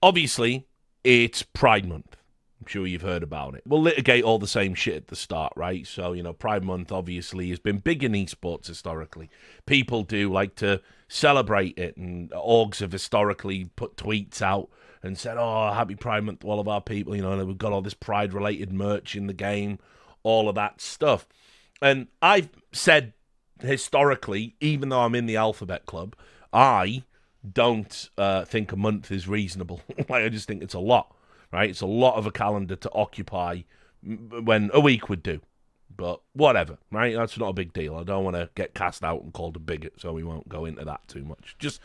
obviously, it's Pride Month. I'm sure you've heard about it. We'll litigate all the same shit at the start, right? So, Pride Month obviously has been big in esports historically. People do like to celebrate it, and orgs have historically put tweets out and said, oh, happy Pride Month to all of our people, and we've got all this Pride-related merch in the game, all of that stuff. And I've said historically, even though I'm in the Alphabet Club, I don't think a month is reasonable. I just think it's a lot. Right, it's a lot of a calendar to occupy when a week would do. But whatever, right? That's not a big deal. I don't want to get cast out and called a bigot, so we won't go into that too much. Just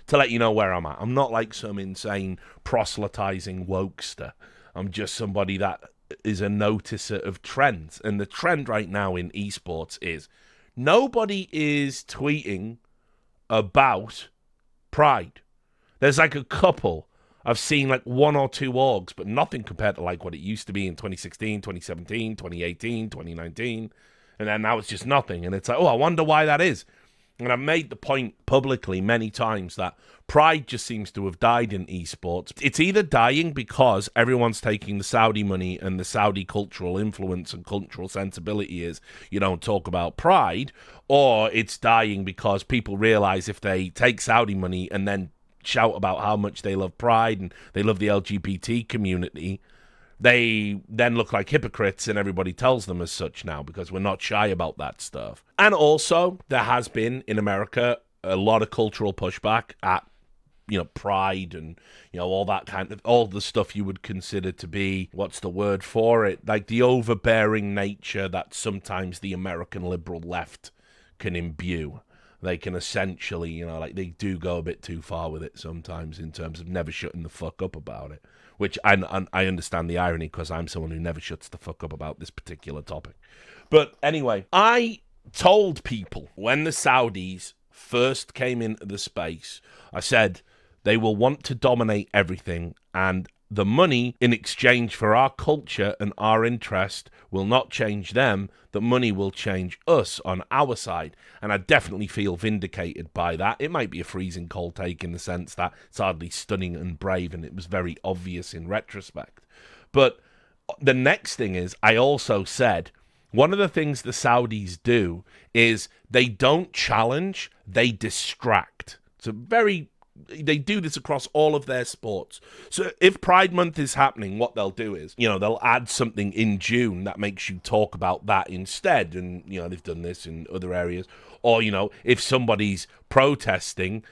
to let you know where I'm at. I'm not like some insane proselytizing wokester. I'm just somebody that is a noticer of trends. And the trend right now in esports is nobody is tweeting about Pride. There's like a couple. I've seen like one or two orgs, but nothing compared to like what it used to be in 2016, 2017, 2018, 2019. And then now it's just nothing. And it's like, oh, I wonder why that is. And I've made the point publicly many times that Pride just seems to have died in esports. It's either dying because everyone's taking the Saudi money and the Saudi cultural influence and cultural sensibility is you don't talk about Pride, or it's dying because people realize if they take Saudi money and then shout about how much they love Pride and they love the LGBT community, they then look like hypocrites, and everybody tells them as such now because we're not shy about that stuff. And also, there has been in America a lot of cultural pushback at Pride and all that kind of, all the stuff you would consider to be, what's the word for it, like the overbearing nature that sometimes the American liberal left can imbue. They can essentially, they do go a bit too far with it sometimes in terms of never shutting the fuck up about it, which I understand the irony because I'm someone who never shuts the fuck up about this particular topic. But anyway, I told people when the Saudis first came into the space, I said they will want to dominate everything, and the money in exchange for our culture and our interest will not change them. The money will change us on our side. And I definitely feel vindicated by that. It might be a freezing cold take in the sense that it's hardly stunning and brave, and it was very obvious in retrospect. But the next thing is, I also said, one of the things the Saudis do is they don't challenge, they distract. It's a very... They do this across all of their sports. So if Pride Month is happening, what they'll do is, they'll add something in June that makes you talk about that instead. And, they've done this in other areas. Or, if somebody's protesting,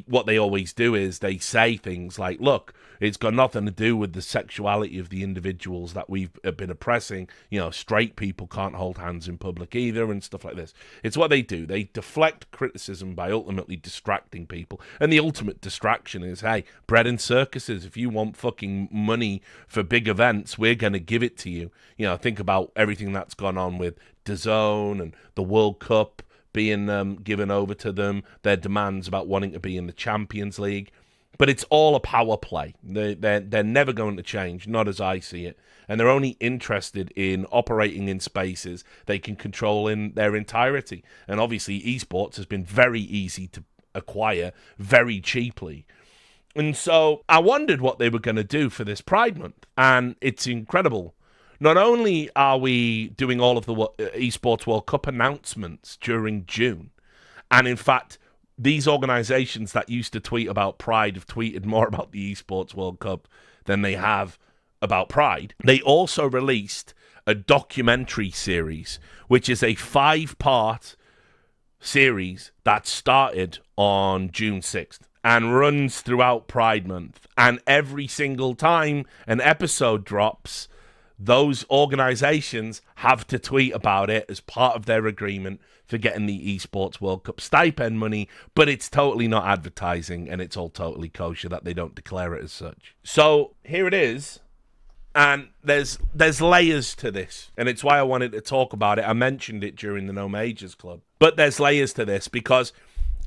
what they always do is they say things like, look, it's got nothing to do with the sexuality of the individuals that we've been oppressing. Straight people can't hold hands in public either and stuff like this. It's what they do. They deflect criticism by ultimately distracting people. And the ultimate distraction is, hey, bread and circuses. If you want fucking money for big events, we're going to give it to you. Think about everything that's gone on with DAZN and the World Cup being given over to them, their demands about wanting to be in the Champions League. But it's all a power play. They're never going to change, not as I see it. And they're only interested in operating in spaces they can control in their entirety. And obviously, esports has been very easy to acquire very cheaply. And so I wondered what they were going to do for this Pride Month. And it's incredible. Not only are we doing all of the Esports World Cup announcements during June, and in fact, these organizations that used to tweet about Pride have tweeted more about the Esports World Cup than they have about Pride. They also released a documentary series, which is a 5-part series that started on June 6th and runs throughout Pride Month. And every single time an episode drops, those organizations have to tweet about it as part of their agreement for getting the Esports World Cup stipend money, but it's totally not advertising, and it's all totally kosher that they don't declare it as such. So here it is, and there's layers to this, and it's why I wanted to talk about it. I mentioned it during the No Majors Club, but there's layers to this because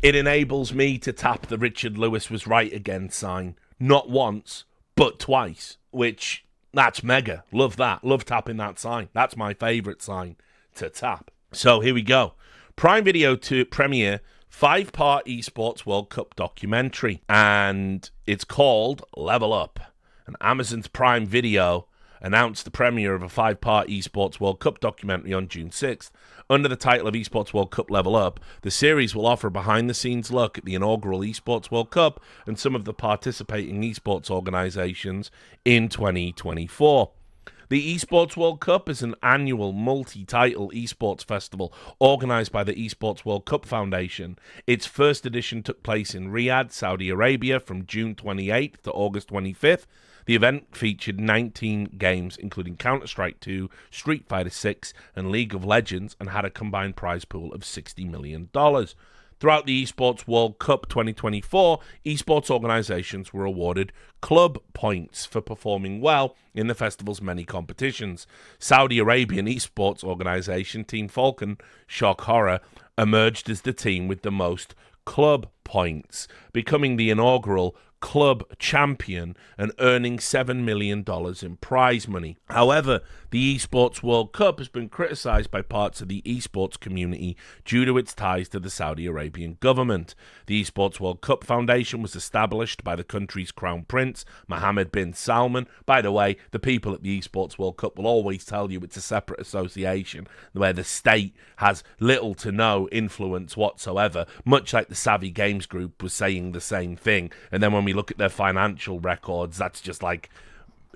it enables me to tap the Richard Lewis was right again sign, not once, but twice, which... That's mega. Love that. Love tapping that sign. That's my favorite sign to tap. So here we go. Prime Video to premiere 5-part esports World Cup documentary, and it's called Level Up. And Amazon's Prime Video announced the premiere of a 5-part esports World Cup documentary on June 6th. Under the title of Esports World Cup Level Up, the series will offer a behind-the-scenes look at the inaugural Esports World Cup and some of the participating esports organizations in 2024. The Esports World Cup is an annual multi-title esports festival organized by the Esports World Cup Foundation. Its first edition took place in Riyadh, Saudi Arabia from June 28th to August 25th. The event featured 19 games, including Counter-Strike 2, Street Fighter 6, and League of Legends, and had a combined prize pool of $60 million. Throughout the Esports World Cup 2024, esports organizations were awarded club points for performing well in the festival's many competitions. Saudi Arabian esports organization Team Falcon, shock horror, emerged as the team with the most club points, becoming the inaugural club champion and earning $7 million in prize money. However, the Esports World Cup has been criticized by parts of the esports community due to its ties to the Saudi Arabian government. The Esports World Cup Foundation was established by the country's crown prince, Mohammed bin Salman. By the way, the people at the Esports World Cup will always tell you it's a separate association where the state has little to no influence whatsoever, much like the Savvy Games Group was saying the same thing. And then when we look at their financial records, that's just like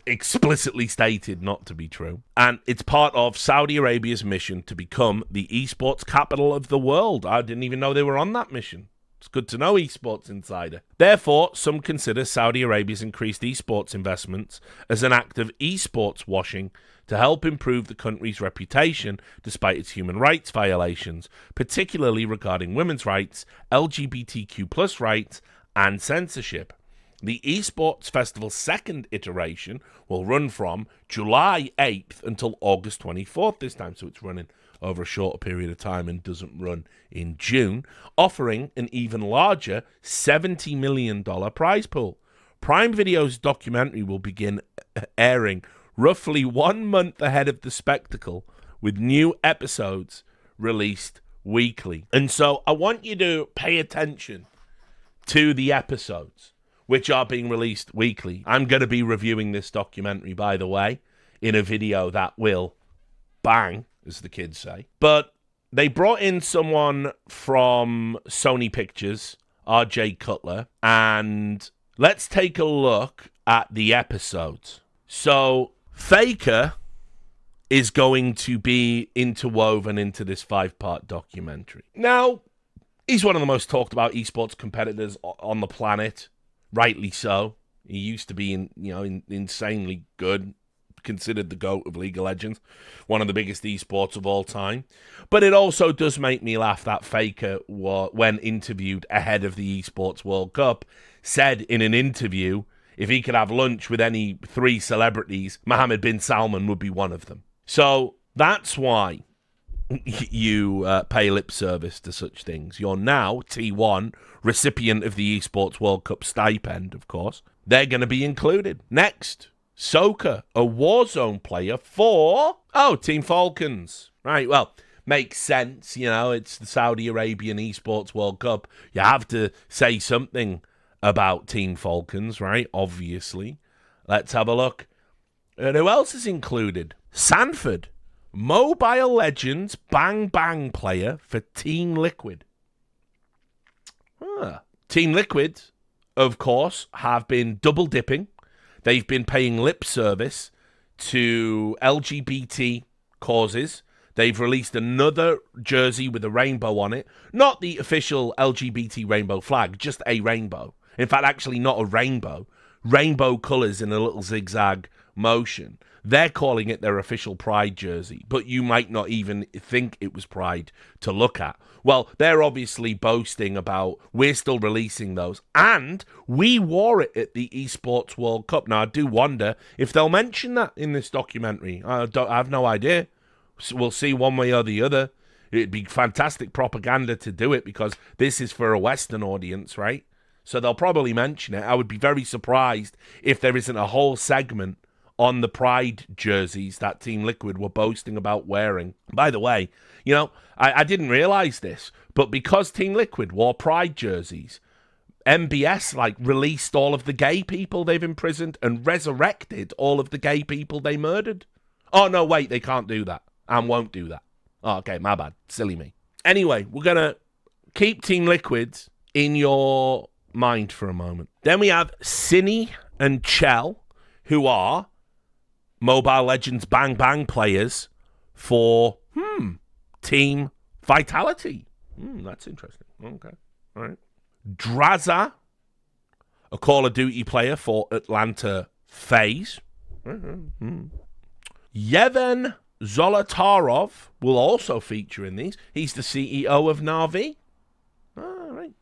explicitly stated not to be true. And it's part of Saudi Arabia's mission to become the esports capital of the world. I didn't even know they were on that mission. It's good to know, Esports Insider. Therefore, some consider Saudi Arabia's increased esports investments as an act of esports washing to help improve the country's reputation despite its human rights violations, particularly regarding women's rights, LGBTQ+ rights, and censorship. The Esports Festival's second iteration will run from July 8th until August 24th this time, so it's running over a shorter period of time and doesn't run in June, offering an even larger $70 million prize pool. Prime Video's documentary will begin airing roughly 1 month ahead of the spectacle, with new episodes released weekly. And so I want you to pay attention to the episodes, which are being released weekly. I'm going to be reviewing this documentary, by the way, in a video that will bang, as the kids say. But they brought in someone from Sony Pictures, RJ Cutler, and let's take a look at the episodes. So, Faker is going to be interwoven into this 5-part documentary. Now, he's one of the most talked about esports competitors on the planet. Rightly so. He used to be insanely good, considered the GOAT of League of Legends, one of the biggest esports of all time. But it also does make me laugh that Faker, when interviewed ahead of the Esports World Cup, said in an interview if he could have lunch with any 3 celebrities, Mohammed bin Salman would be one of them. So that's why you pay lip service to such things. You're now T1, recipient of the Esports World Cup stipend, of course. They're going to be included. Next, Soka, a Warzone player for, Team Falcons. Right, well, makes sense, it's the Saudi Arabian Esports World Cup. You have to say something about Team Falcons, right? Obviously. Let's have a look. And who else is included? Sanford, Mobile Legends Bang Bang player for Team Liquid. Team Liquid, of course, have been double dipping. They've been paying lip service to LGBT causes. They've released another jersey with a rainbow on it. Not the official LGBT rainbow flag, just a rainbow. In fact, actually not a rainbow. Rainbow colours in a little zigzag motion. They're calling it their official Pride jersey, but you might not even think it was Pride to look at. Well, they're obviously boasting about, we're still releasing those, and we wore it at the Esports World Cup. Now, I do wonder if they'll mention that in this documentary. I have no idea. We'll see one way or the other. It'd be fantastic propaganda to do it because this is for a Western audience, right? So they'll probably mention it. I would be very surprised if there isn't a whole segment on the Pride jerseys that Team Liquid were boasting about wearing. By the way, I didn't realize this, but because Team Liquid wore Pride jerseys, MBS released all of the gay people they've imprisoned and resurrected all of the gay people they murdered. Oh, no, wait, they can't do that and won't do that. Oh, okay, my bad. Silly me. Anyway, we're going to keep Team Liquid in your mind for a moment. Then we have Cine and Chell, who are Mobile Legends Bang Bang players for Team Vitality. That's interesting. Okay, all right. Draza, a Call of Duty player for Atlanta FaZe. Yevhen Zolotarov will also feature in these. He's the CEO of Na'Vi. All right.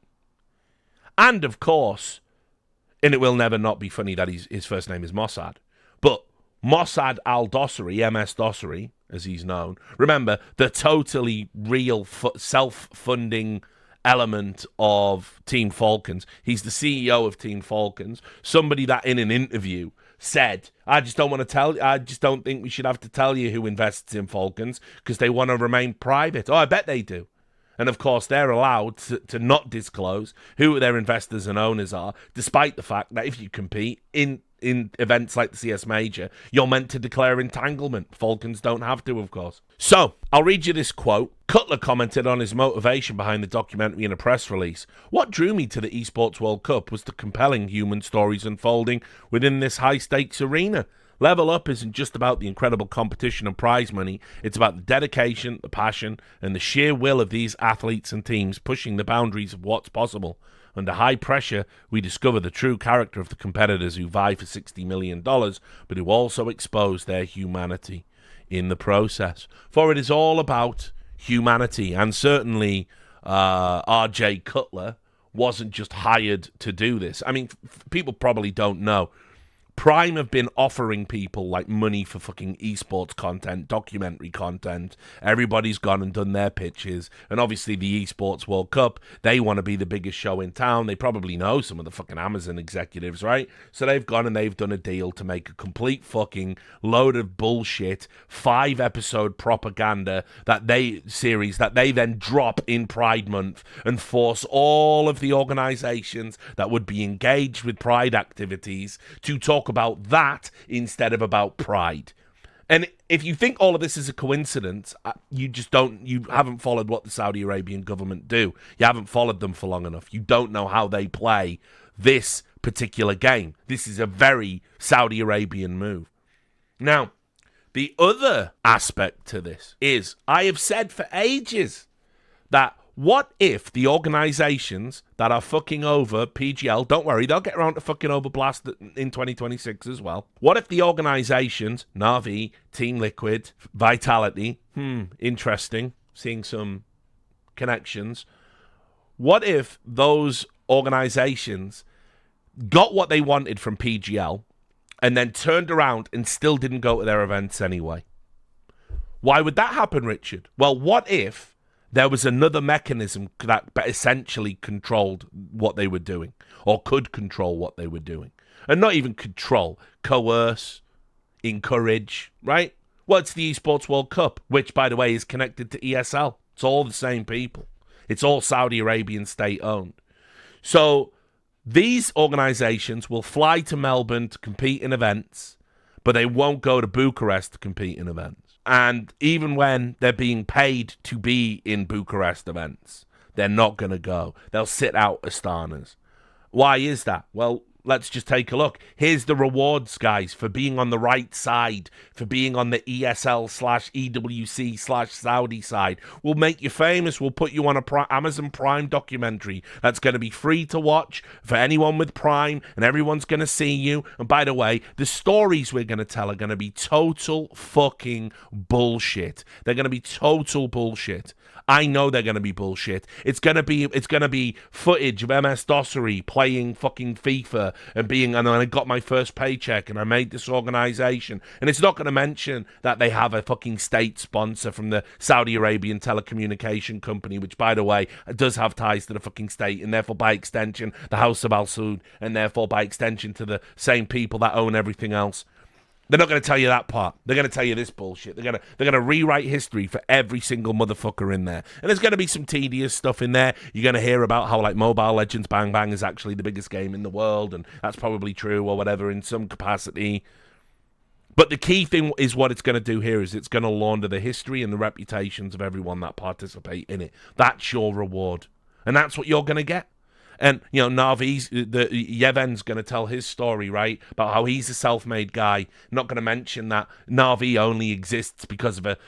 And, of course, and it will never not be funny that his first name is Mossad, but Mossad al-Dossari, MS Dossari, as he's known. Remember, the totally real self-funding element of Team Falcons. He's the CEO of Team Falcons. Somebody that in an interview said, I just don't think we should have to tell you who invests in Falcons because they want to remain private. Oh, I bet they do. And of course, they're allowed to not disclose who their investors and owners are, despite the fact that if you compete in events like the CS Major, you're meant to declare entanglement. Falcons don't have to, of course. So, I'll read you this quote. Cutler commented on his motivation behind the documentary in a press release. What drew me to the Esports World Cup was the compelling human stories unfolding within this high-stakes arena. Level Up isn't just about the incredible competition and prize money. It's about the dedication, the passion, and the sheer will of these athletes and teams pushing the boundaries of what's possible. Under high pressure, we discover the true character of the competitors who vie for $60 million, but who also expose their humanity in the process. For it is all about humanity, and certainly RJ Cutler wasn't just hired to do this. I mean, people probably don't know. Prime have been offering people money for fucking esports content, documentary content. Everybody's gone and done their pitches. And obviously the Esports World Cup, they want to be the biggest show in town. They probably know some of the fucking Amazon executives, right? So they've gone and they've done a deal to make a complete fucking load of bullshit 5-episode propaganda series that they then drop in Pride Month and force all of the organizations that would be engaged with Pride activities to talk about that instead of about Pride. And if you think all of this is a coincidence, you haven't followed what the Saudi Arabian government do. You haven't followed them for long enough. You don't know how they play this particular game. This is a very Saudi Arabian move. Now, the other aspect to this is I have said for ages that what if the organizations that are fucking over PGL, don't worry, they'll get around to fucking over Blast in 2026 as well. What if the organizations, Na'Vi, Team Liquid, Vitality, interesting, seeing some connections. What if those organizations got what they wanted from PGL and then turned around and still didn't go to their events anyway? Why would that happen, Richard? Well, what if there was another mechanism that essentially controlled what they were doing, or could control what they were doing? And not even control, coerce, encourage, right? Well, it's the Esports World Cup, which, by the way, is connected to ESL. It's all the same people. It's all Saudi Arabian state-owned. So these organizations will fly to Melbourne to compete in events, but they won't go to Bucharest to compete in events. And even when they're being paid to be in Bucharest events, they're not going to go. They'll sit out Astanas. Why is that? Well, let's just take a look. Here's the rewards, guys, for being on the right side, for being on the ESL/EWC/Saudi side. We'll make you famous. We'll put you on a Amazon Prime documentary that's going to be free to watch for anyone with Prime, and everyone's going to see you. And by the way, the stories we're going to tell are going to be total fucking bullshit. They're going to be total bullshit. I know they're going to be bullshit. It's going to be footage of MS Dossari playing fucking FIFA and then I got my first paycheck and I made this organization. And it's not going to mention that they have a fucking state sponsor from the Saudi Arabian telecommunication company, which, by the way, does have ties to the fucking state, and therefore by extension the House of Al Saud, and therefore by extension to the same people that own everything else. They're not going to tell you that part. They're going to tell you this bullshit. They're going to rewrite history for every single motherfucker in there. And there's going to be some tedious stuff in there. You're going to hear about how like Mobile Legends Bang Bang is actually the biggest game in the world, and that's probably true or whatever in some capacity. But the key thing is what it's going to do here is it's going to launder the history and the reputations of everyone that participate in it. That's your reward. And that's what you're going to get. And, you know, Yevhen's going to tell his story, right, about how he's a self-made guy. Not going to mention that Na'Vi only exists because of a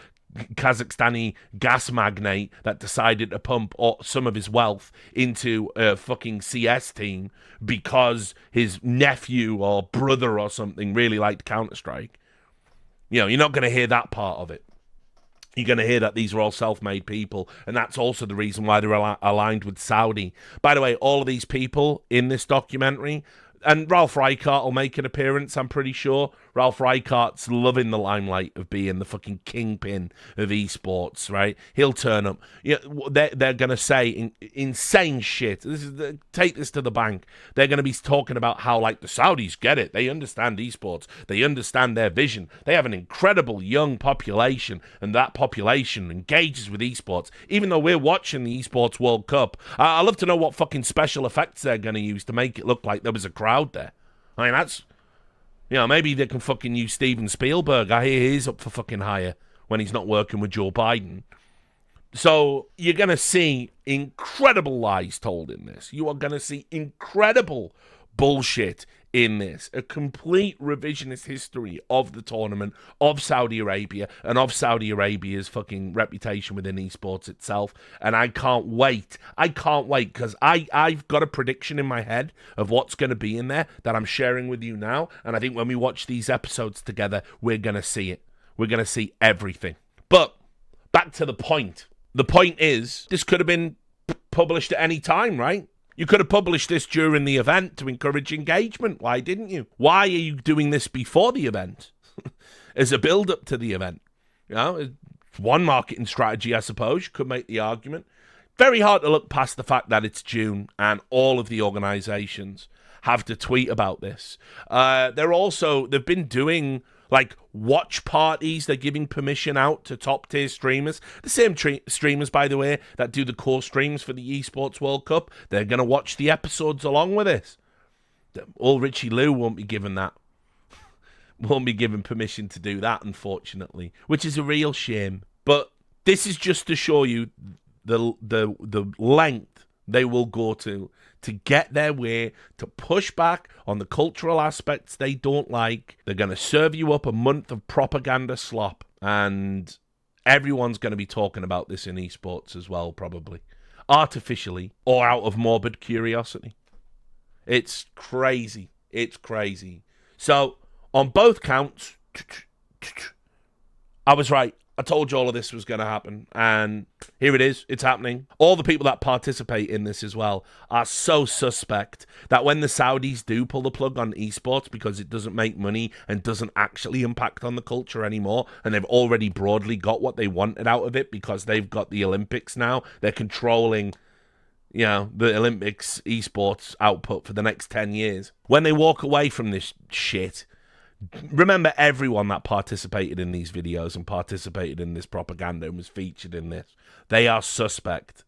Kazakhstani gas magnate that decided to pump some of his wealth into a fucking CS team because his nephew or brother or something really liked Counter-Strike. You know, you're not going to hear that part of it. You're going to hear that these are all self-made people, and that's also the reason why they're aligned with Saudi. By the way, all of these people in this documentary, and Ralph Reichart will make an appearance, I'm pretty sure. Ralph Reikart's loving the limelight of being the fucking kingpin of esports, right? He'll turn up. Yeah, they're going to say insane shit. Take this to the bank. They're going to be talking about how, like, the Saudis get it. They understand esports. They understand their vision. They have an incredible young population, and that population engages with esports. Even though we're watching the Esports World Cup, I'd love to know what fucking special effects they're going to use to make it look like there was a crowd there. I mean, that's... You know, maybe they can fucking use Steven Spielberg. I hear he's up for fucking hire when he's not working with Joe Biden. So you're going to see incredible lies told in this. You are going to see incredible bullshit in this. A complete revisionist history of the tournament, of Saudi Arabia, and of Saudi Arabia's fucking reputation within esports itself. And I can't wait. I can't wait because I've got a prediction in my head of what's going to be in there that I'm sharing with you now. And I think when we watch these episodes together, we're going to see it. We're going to see everything. But back to the point. The point is, this could have been published at any time, right? You could have published this during the event to encourage engagement. Why didn't you? Why are you doing this before the event? As a build-up to the event. You know, it's one marketing strategy, I suppose. You could make the argument. Very hard to look past the fact that it's June and all of the organizations have to tweet about this. They've been doing like watch parties. They're giving permission out to top tier streamers. The same streamers, by the way, that do the core streams for the Esports World Cup. They're going to watch the episodes along with this. All Richie Lou won't be given that. Won't be given permission to do that, unfortunately, which is a real shame. But this is just to show you the length they will go to get their way, to push back on the cultural aspects they don't like. They're going to serve you up a month of propaganda slop, and everyone's going to be talking about this in esports as well, probably. Artificially, or out of morbid curiosity. It's crazy. It's crazy. So, on both counts, I was right. I told you all of this was going to happen, and here it is. It's happening. All the people that participate in this as well are so suspect that when the Saudis do pull the plug on esports because it doesn't make money and doesn't actually impact on the culture anymore, and they've already broadly got what they wanted out of it because they've got the Olympics now, they're controlling, you know, the Olympics esports output for the next 10 years. When they walk away from this shit, remember everyone that participated in these videos and participated in this propaganda and was featured in this. They are suspect.